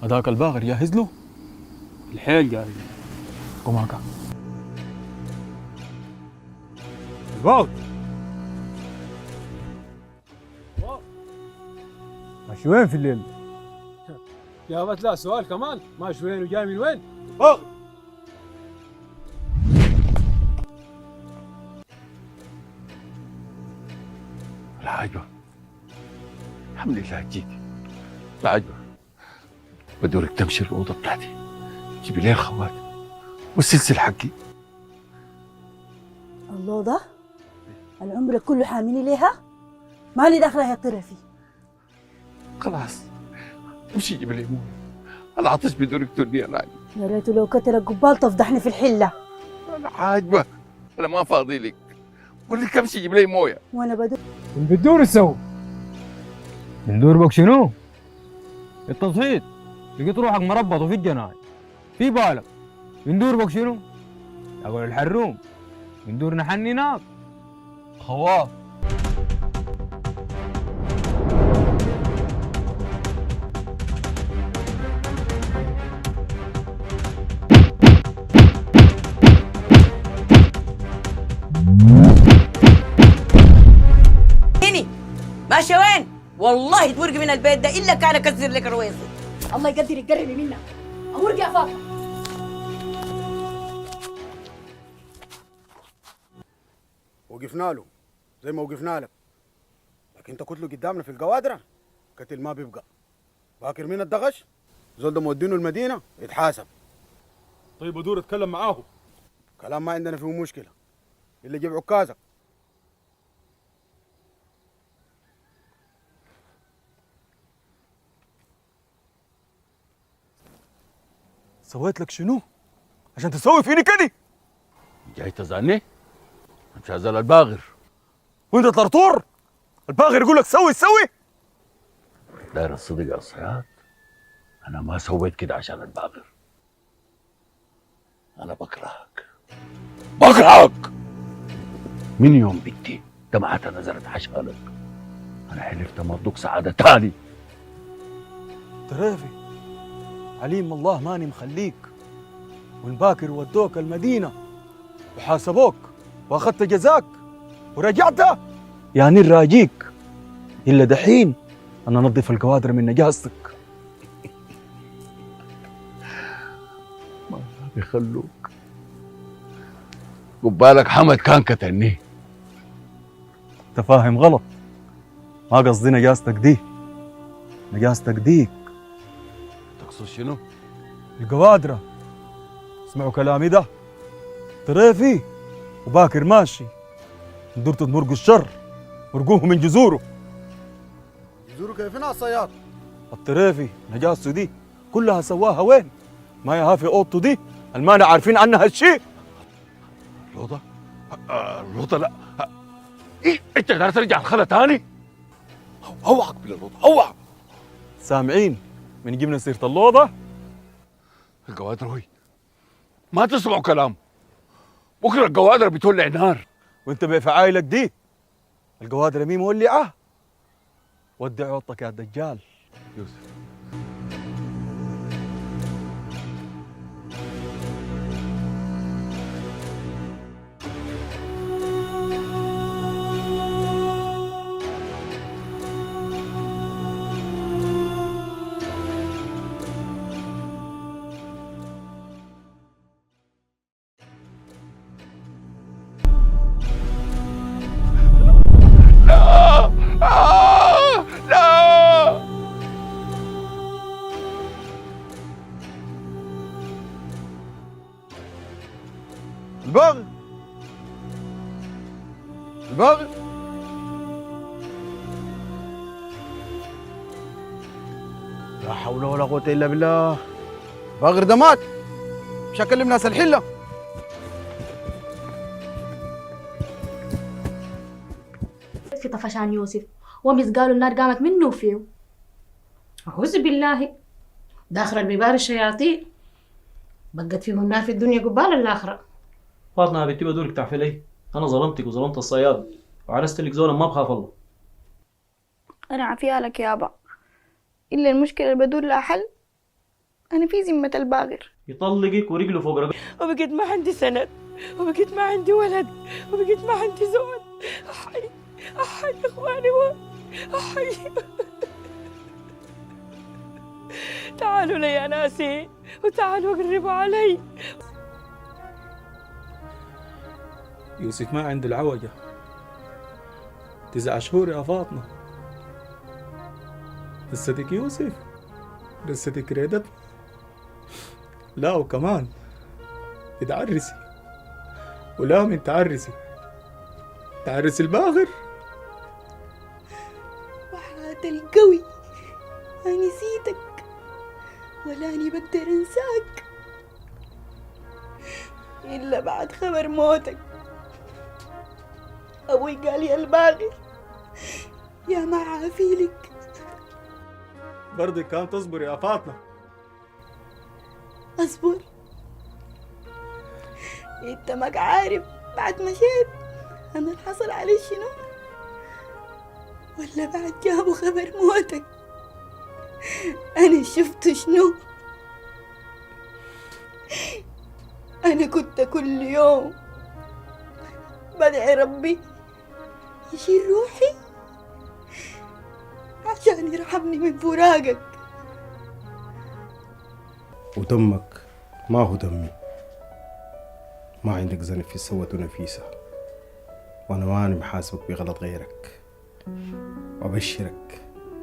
هذاك الباغر جاهز له؟ الحيل جاهز. قوم هكا. الباغر ماشي وين في الليل؟ جاوبت لا سؤال كمان، ماشي وين وجاي من وين؟ باغر العجبة. الحمد لله جيت. العجبة بدورك تمشي الأوضة بتاعتي، جيبي لي الخوات والسلسل حقي. الله ده العمر كله حاملي ليها، مالي داخله يا طرفي. خلاص امشي جيبي لي مويه، العطش بدورك تولي. العجبة يا ريته لو كتر القبال تفضحني في الحله. العجبة أنا ما فاضي لك، بقول لك امشي جيب لي مويه. وانا بدور اللي بتدور تسوي؟ بندور بك شنو؟ التصفيط لقيت روحك مربط وفي الجناين في بالك. بندور بك شنو؟ اقول الحروم بندور نحني ناق خواف. ماشي وين؟ والله تورقي من البيت ده الا كان اكسر لك رويصي. الله يقدرك قربي منها. امرك يا فاطمه. وقفنا له زي ما وقفنا لك، لكن انت كنت له قدامنا في القوادره قتل ما بيبقى. باكر مين الدغش؟ زول ده مودينه المدينه يتحاسب. طيب ادور اتكلم معاه. كلام ما عندنا فيه مشكله، اللي جيب عكازك. سويت لك شنو؟ عشان تسوي فيني كده؟ جاي تزعلني؟ مش هزال الباغر. وانت طرطور؟ الباغر يقول لك سوي. داير الصدق يا صياد، أنا ما سويت كده عشان الباغر. أنا بكرهك من يوم بنتي دمعتها نزلت عشانك. أنا حلفت ما أدوك سعادة تاني. ترافي عليم الله ماني مخليك، والباكر ودوك المدينة وحاسبوك واخدت جزاك ورجعت، يعني راجيك. إلا دحين أنا نظف الكوادر من نجاستك. ما بيخلوك. قبالك حمد كان كتني. أنت فاهم غلط، ما قصدي نجاستك دي، نجاستك ديك. تقصد شنو؟ القوادرة اسمعوا كلامي ده، طريفي وباكر ماشي، ندورتوا تمرقوا الشر ورقوه من جذوره. جذوره كيفنا الصياد؟ الطريفي نجاسته دي كلها سواها وين؟ ما ياها في اوضته دي، المانع عارفين عنها هالشيء. لوطة؟ لوطة لا. ايه انت قادر ترجع الخلا تاني؟ اوعك باللوطة، اوعك. سامعين من جبنا سيرة اللوضة؟ القوادر هوي ما تسمعوا كلام، بكره القوادر بتولع نار. وانت بفعايلك دي القوادر مين مولعه؟ ودع عوضتك يا دجال. يوسف لا. الباغي لا حول ولا قوة إلا بالله. باغر ده مات، مش هكلم ناس الحلة. في طفشان يوسف ومس قالوا النار قامت منه وفيه. أعوذ بالله، داخل البيبان الشياطين بقت فيهم نار في الدنيا قبال الآخرة. فاطمة يا بنتي بدورك تعرفي لي، أنا ظلمتك وظلمت الصياد وعرست لك زولا ما بخاف الله. أنا عافية لك يابا، إلا المشكلة اللي بدور لها حل أنا في ذمة الباغر. يطلقك ورجله فوق رقبتك. وبقيت ما عندي سند، وبقيت ما عندي ولد، وبقيت ما عندي زول. أحي أحي إخواني أحي. تعالوا لي يا ناسي، وتعالوا قربوا علي. يوسف ما عنده العوجة. 9 شهور يا فاطمة. لستك يوسف، لستك ريدت. لا وكمان تعرسي، ولا من تعرسي الباغر. وحياة القوي ما نسيتك ولا أني بقدر أنساك إلا بعد خبر موتك. أبوي قال يا الباغر يا ما عافيلك. برضك كان تصبر يا فاطمة. أصبر؟ أنت ما عارف بعد ما مشيت أنا اللي حصل علي شنو؟ ولا بعد جابوا خبر موتك أنا شفت شنو؟ أنا كنت كل يوم بدعي ربي يشيل روحي عشان يرحمني من فراقك. ودمك ما هو دمي، ما عندك ذنب في سوته نفيسة، وانا ماني محاسبك بغلط غيرك. وابشرك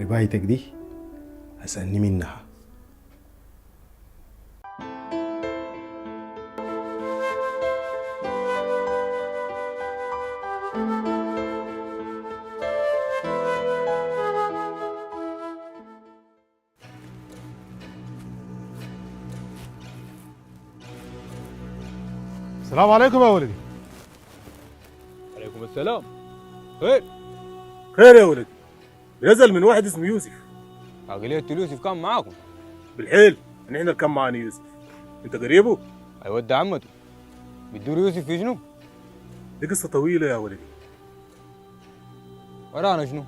ربايتك دي اسألني منها. السلام عليكم يا ولدي. عليكم السلام. خير؟ خير يا ولدي، نزل من واحد اسمه يوسف. عقلية يوسف كان معاكم؟ بالحيل، نحن اللي كان معانا يوسف. انت قريبه؟ هيود عمته. بتدور يوسف في شنو؟ دي قصة طويلة يا ولدي. ورانا شنو؟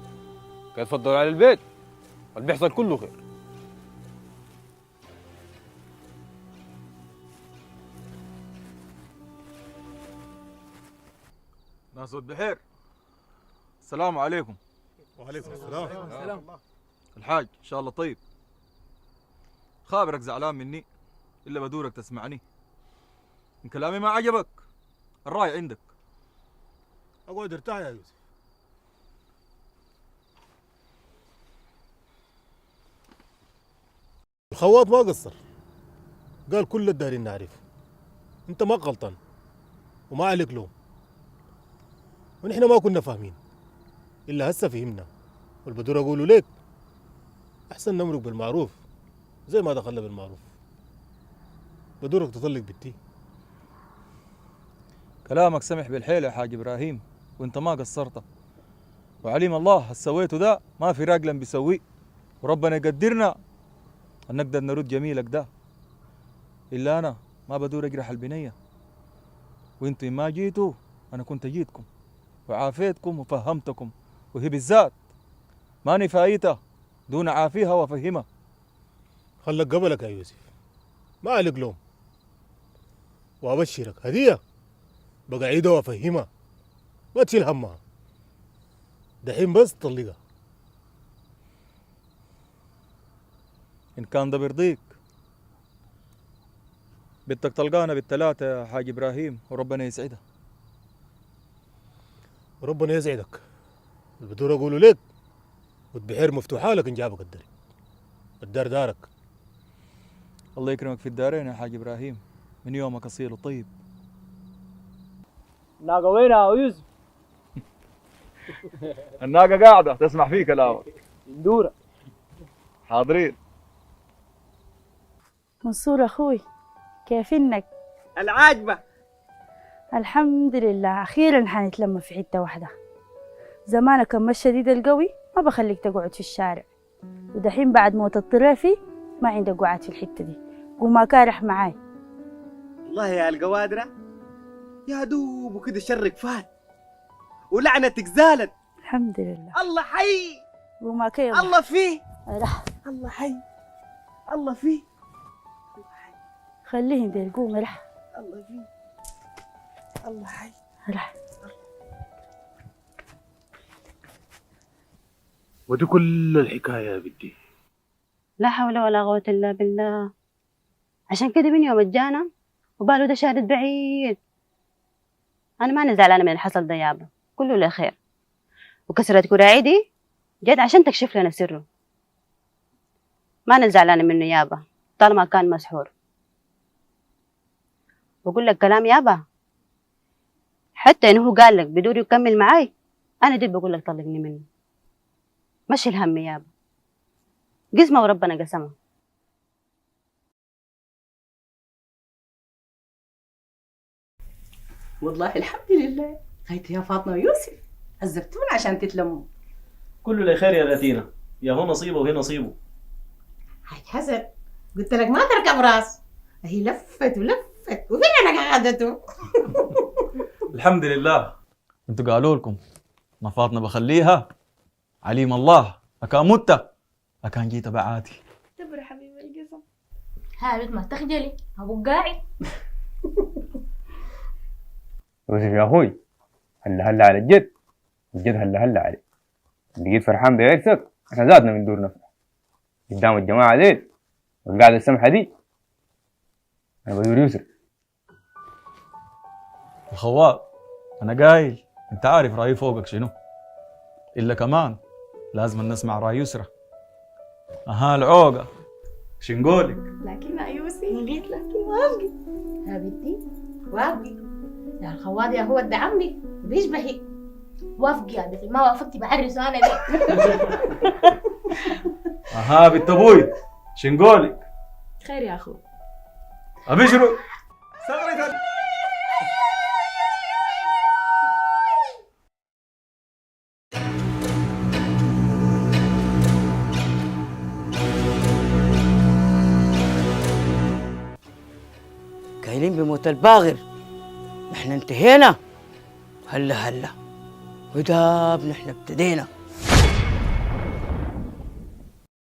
كيف تفضلوا على البيت؟ اللي بيحصل كله خير. ناس ود بحير، السلام عليكم. وعليكم السلام. الحاج ان شاء الله طيب. خابرك زعلان مني الا بدورك تسمعني. ان كلامي ما عجبك الراي عندك. اقعد ارتاح يا يوسف. الخواط ما قصر، قال كل الدارين نعرفه. انت ما غلطان وما عليك لوم، ونحن ما كنا فاهمين الا هسه فهمنا. والبدور اقولوا ليك احسن نمرق بالمعروف زي ما دخلنا بالمعروف. بدورك تطلق بنتي. كلامك سمح بالحيل يا حاج ابراهيم، وانت ما قصرت، وعليم الله هالسويته ده ما في راجل بيسويه، وربنا يقدرنا ان نقدر نرد جميلك ده. الا انا ما بدور اجرح البنيه، وانتوا ما جيتوا انا كنت جيتكم وعافيتكم وفهمتكم، وهي بالذات ماني فايته دون عافيها وافهمها. خلك قبلك يا يوسف، ما عليك لوم. وابشرك هديه بقى عيدها وافهمها، ما تشيل همها. دحين بس طلقها. ان كان ده بيرضيك بدك طلقانا بالثلاثه يا حاج ابراهيم، وربنا يسعدها. وربنا يسعدك. البدور اقولوا لك والبحير مفتوحه لك ان جابك الدار دارك. الله يكرمك في الدارين يا حاج ابراهيم، من يومك اصيل وطيب. الناقة وين يا يوسف؟ الناقه قاعده تسمع فيه كلامك. ندورة. حاضرين. منصور أخوي، كيف إنك؟ العاجبة. الحمد لله، أخيرا حنتلم في حتة واحدة. زمانك كان الشديد القوي ما بخليك تقعد في الشارع، ودحين بعد موت الطرافي ما عندك قعد في الحتة دي. قوم كارح معاي. والله يا القوادرة يا دوب وكده شرك فات ولعنتك زالت. الحمد لله. الله حي. قوم كيف الله فيه. راح. الله حي. الله فيه. خليهم دير قومي رح. الله فيك. الله حي. رح. ودي كل الحكايه يا بدي. لا حول ولا قوة إلا بالله. عشان كده من يوم الجانا وباله ده شارد بعيد. أنا ما زعلانة من اللي حصل ده يابا، كله لخير. وكسرت كراعيدي جت عشان تكشف لنا سره. ما أنا زعلانة منه يابا طالما كان مسحور. بقول لك كلام يابا، حتى إنه هو قال لك بدوري يكمل معاي، أنا دي بقول لك طلقني منه. مشي الهم يابا، قسمه وربنا قسمه. والله الحمد لله. غايتي يا فاطمة ويوسف عزفتون عشان تتلموا. كله لخير يا غتينا، يا هو نصيبه وهي نصيبه. حاج حسن قلت لك ما تركب راس، هي لفت ولفت وفين انا قعدته. الحمد لله. انتوا قالوا لكم نفاطنا بخليها، عليم الله أكان مت أكان جيت بعاتي. تبر حبيب القسم. ها بنت ما تخجلي ابوك قاعد. يوسف يا اخوي، هلا على الجد، الجد هلا عليك. بقيت فرحان بعرسك، احنا زادنا من دور نفرح قدام الجماعه ديل والقعده السمحه دي. انا بدور يوسف. الخواب أنا قايل، أنت عارف رأيي فوقك شنو؟ إلا كمان لازم نسمع رأي يسرى. أها العوقة شنقولك؟ لكن يا يوسف قلت لكن وافقي. يا بنتي وافقي يا الخواد يا هو الدعمني بيشبهي. وافقي يا بنتي، ما وافقتي بعرس انا دي. أها بنت أبوي شنقولك؟ خير يا اخو. أبشروا سغري. قايلين بموت الباغر، نحن انتهينا. هلا وداب نحن ابتدينا.